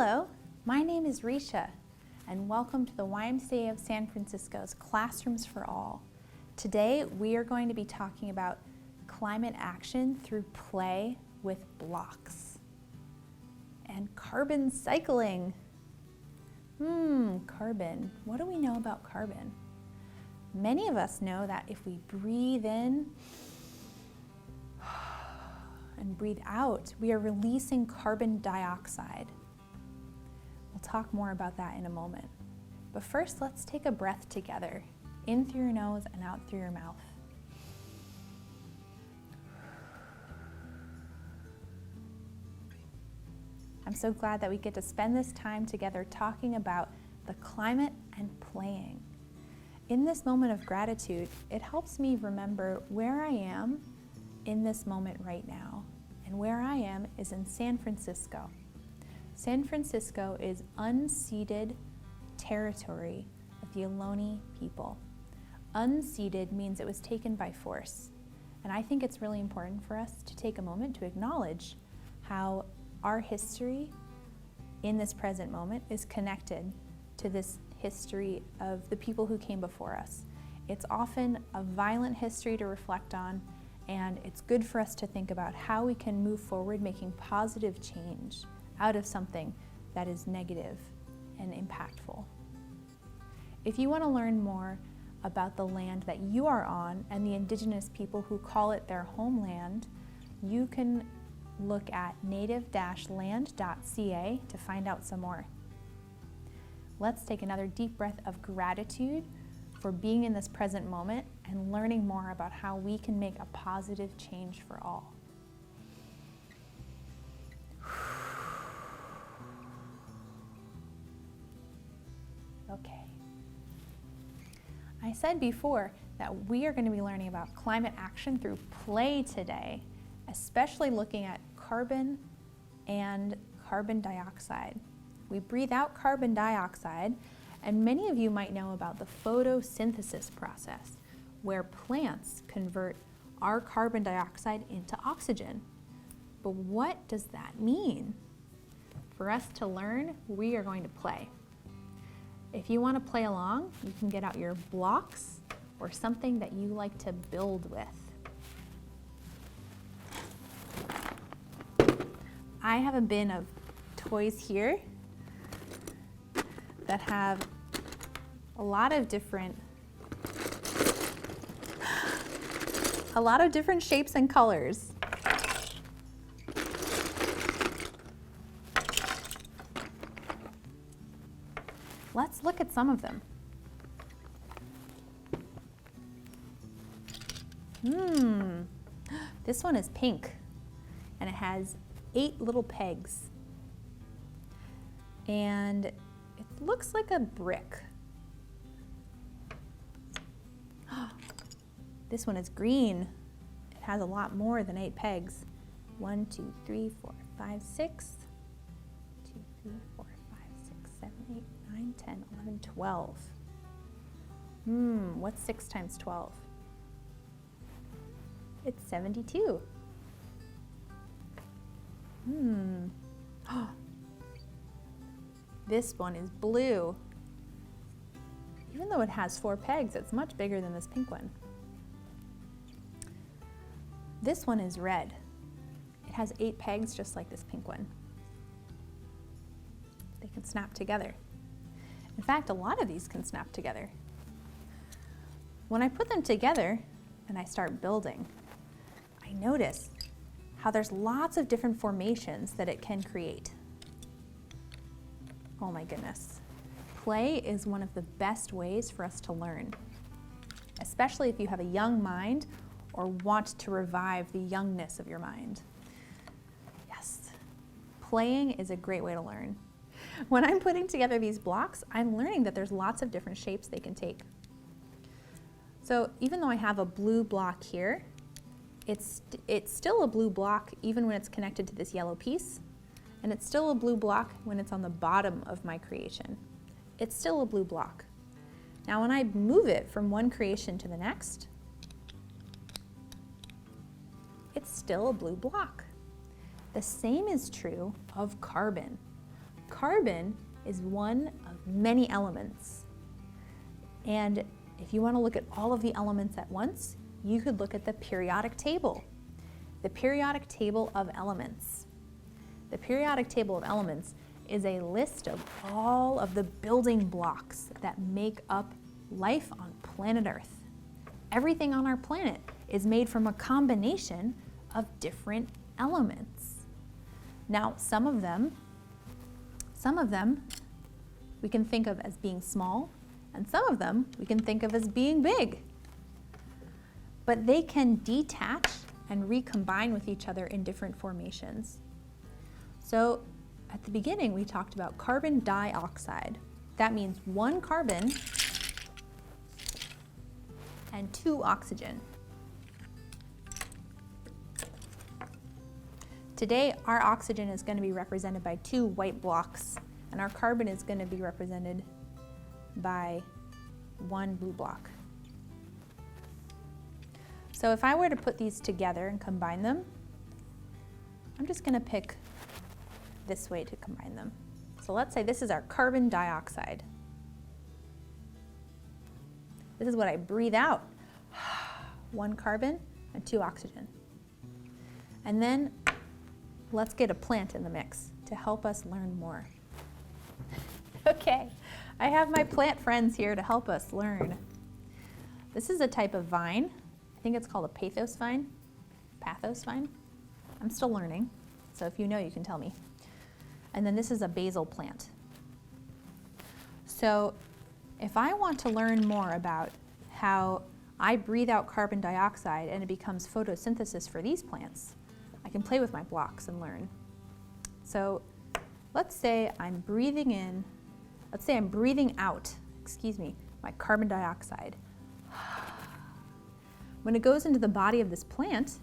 Hello, my name is Reesha, and welcome to the YMCA of San Francisco's Classrooms for All. Today, we are going to be talking about climate action through play with blocks and carbon cycling. Carbon. What do we know about carbon? Many of us know that if we breathe in and breathe out, we are releasing carbon dioxide. We'll talk more about that in a moment. But first, let's take a breath together, in through your nose and out through your mouth. I'm so glad that we get to spend this time together talking about the climate and playing. In this moment of gratitude, it helps me remember where I am in this moment right now. And where I am is in San Francisco. San Francisco is unceded territory of the Ohlone people. Unceded means it was taken by force. And I think it's really important for us to take a moment to acknowledge how our history in this present moment is connected to this history of the people who came before us. It's often a violent history to reflect on, and it's good for us to think about how we can move forward making positive change out of something that is negative and impactful. If you want to learn more about the land that you are on and the indigenous people who call it their homeland, you can look at native-land.ca to find out some more. Let's take another deep breath of gratitude for being in this present moment and learning more about how we can make a positive change for all. Okay. I said before that we are going to be learning about climate action through play today, especially looking at carbon and carbon dioxide. We breathe out carbon dioxide, and many of you might know about the photosynthesis process, where plants convert our carbon dioxide into oxygen. But what does that mean? For us to learn, we are going to play. If you want to play along, you can get out your blocks or something that you like to build with. I have a bin of toys here that have a lot of different shapes and colors. Let's look at some of them. This one is pink, and it has 8 little pegs. And it looks like a brick. This one is green. It has a lot more than 8 pegs. 1, 2, 3, 4, 5, 6. 2, 3, 4, 5, 6, 7, 8, 9, 10, 11, 12. What's 6 times 12? It's 72. This one is blue. Even though it has 4 pegs, it's much bigger than this pink one. This one is red. It has 8 pegs just like this pink one. They can snap together. In fact, a lot of these can snap together. When I put them together and I start building, I notice how there's lots of different formations that it can create. Oh my goodness. Play is one of the best ways for us to learn, especially if you have a young mind or want to revive the youngness of your mind. Yes, playing is a great way to learn. When I'm putting together these blocks, I'm learning that there's lots of different shapes they can take. So even though I have a blue block here, it's still a blue block even when it's connected to this yellow piece, and it's still a blue block when it's on the bottom of my creation. It's still a blue block. Now when I move it from one creation to the next, it's still a blue block. The same is true of carbon. Carbon is one of many elements. And if you want to look at all of the elements at once, you could look at the periodic table. The periodic table of elements. The periodic table of elements is a list of all of the building blocks that make up life on planet Earth. Everything on our planet is made from a combination of different elements. Now, some of them we can think of as being small, and some of them we can think of as being big. But they can detach and recombine with each other in different formations. So at the beginning, we talked about carbon dioxide. That means one carbon and two oxygen. Today, our oxygen is going to be represented by two white blocks, and our carbon is going to be represented by one blue block. So if I were to put these together and combine them, I'm just going to pick this way to combine them. So let's say this is our carbon dioxide. This is what I breathe out. One carbon and two oxygen. And then let's get a plant in the mix to help us learn more. Okay, I have my plant friends here to help us learn. This is a type of vine. I think it's called a pathos vine. Pathos vine. I'm still learning, so if you know, you can tell me. And then this is a basil plant. So if I want to learn more about how I breathe out carbon dioxide and it becomes photosynthesis for these plants, I can play with my blocks and learn. So let's say I'm breathing out, my carbon dioxide. When it goes into the body of this plant's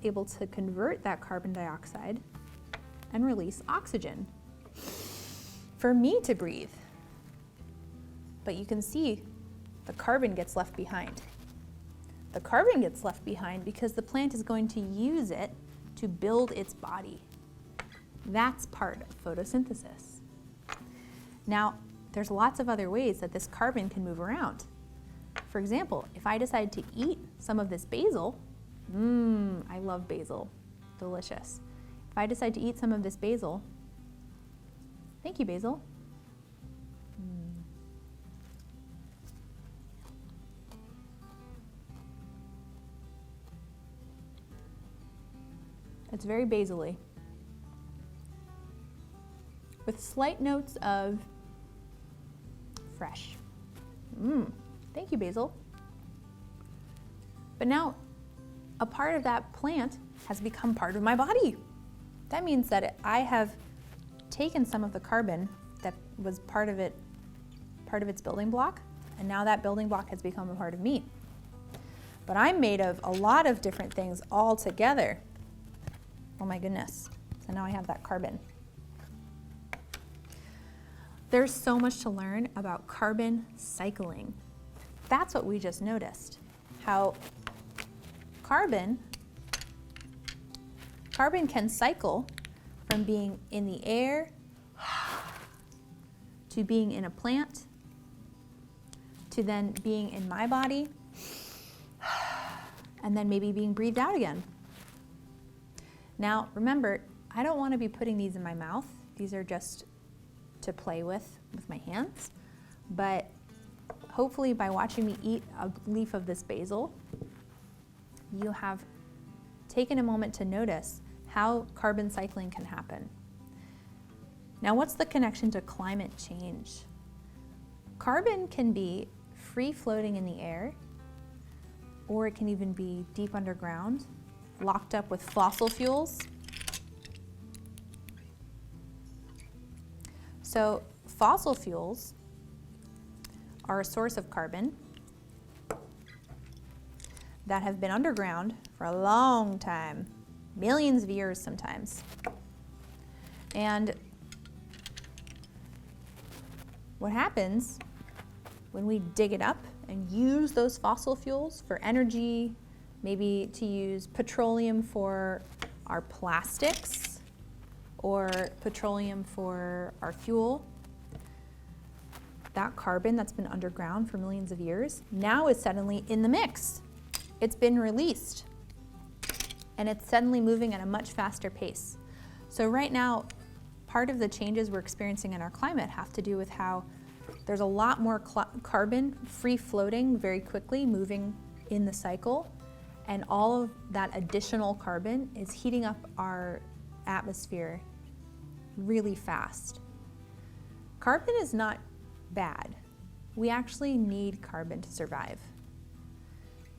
able to convert that carbon dioxide and release oxygen for me to breathe. But you can see the carbon gets left behind. The carbon gets left behind because the plant is going to use it to build its body. That's part of photosynthesis. Now, there's lots of other ways that this carbon can move around. For example, if I decide to eat some of this basil, I love basil, delicious. If I decide to eat some of this basil, thank you, basil. It's very basil-y, with slight notes of fresh. Thank you, basil. But now, a part of that plant has become part of my body. That means that I have taken some of the carbon that was part of its building block, and now that building block has become a part of me. But I'm made of a lot of different things all together. Oh my goodness. So now I have that carbon. There's so much to learn about carbon cycling. That's what we just noticed. How carbon can cycle from being in the air to being in a plant to then being in my body and then maybe being breathed out again. Now, remember, I don't want to be putting these in my mouth. These are just to play with my hands. But hopefully by watching me eat a leaf of this basil, you have taken a moment to notice how carbon cycling can happen. Now, what's the connection to climate change? Carbon can be free floating in the air, or it can even be deep underground, locked up with fossil fuels. So fossil fuels are a source of carbon that have been underground for a long time, millions of years sometimes. And what happens when we dig it up and use those fossil fuels for energy, maybe to use petroleum for our plastics, or petroleum for our fuel, that carbon that's been underground for millions of years now is suddenly in the mix. It's been released and it's suddenly moving at a much faster pace. So right now, part of the changes we're experiencing in our climate have to do with how there's a lot more carbon free floating very quickly, moving in the cycle, and all of that additional carbon is heating up our atmosphere really fast. Carbon is not bad. We actually need carbon to survive.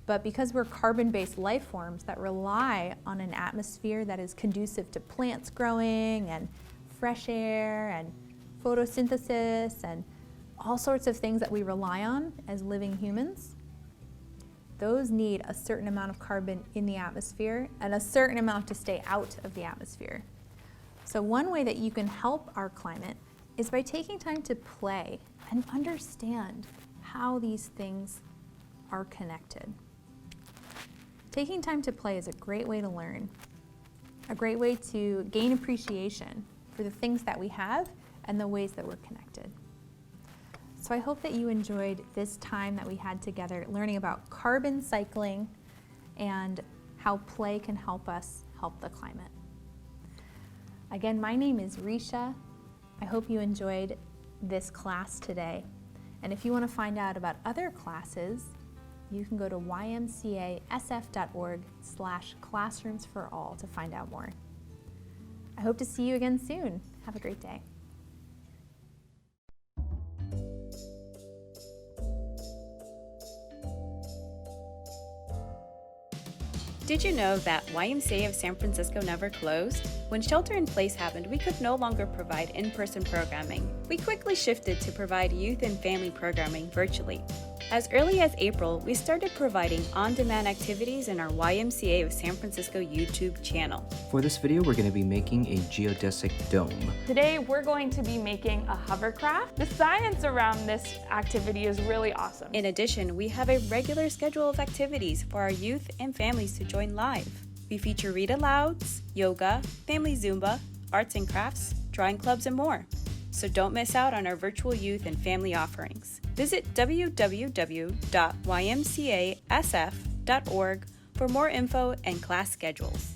But because we're carbon-based life forms that rely on an atmosphere that is conducive to plants growing and fresh air and photosynthesis and all sorts of things that we rely on as living humans, those need a certain amount of carbon in the atmosphere and a certain amount to stay out of the atmosphere. So one way that you can help our climate is by taking time to play and understand how these things are connected. Taking time to play is a great way to learn, a great way to gain appreciation for the things that we have and the ways that we're connected. So I hope that you enjoyed this time that we had together learning about carbon cycling and how play can help us help the climate. Again, my name is Reesha. I hope you enjoyed this class today. And if you want to find out about other classes, you can go to ymcasf.org/classroomsforall to find out more. I hope to see you again soon. Have a great day. Did you know that YMCA of San Francisco never closed? When shelter-in-place happened, we could no longer provide in-person programming. We quickly shifted to provide youth and family programming virtually. As early as April, we started providing on-demand activities in our YMCA of San Francisco YouTube channel. For this video, we're going to be making a geodesic dome. Today, we're going to be making a hovercraft. The science around this activity is really awesome. In addition, we have a regular schedule of activities for our youth and families to join live. We feature read-alouds, yoga, family Zumba, arts and crafts, drawing clubs, and more. So don't miss out on our virtual youth and family offerings. Visit www.ymcasf.org for more info and class schedules.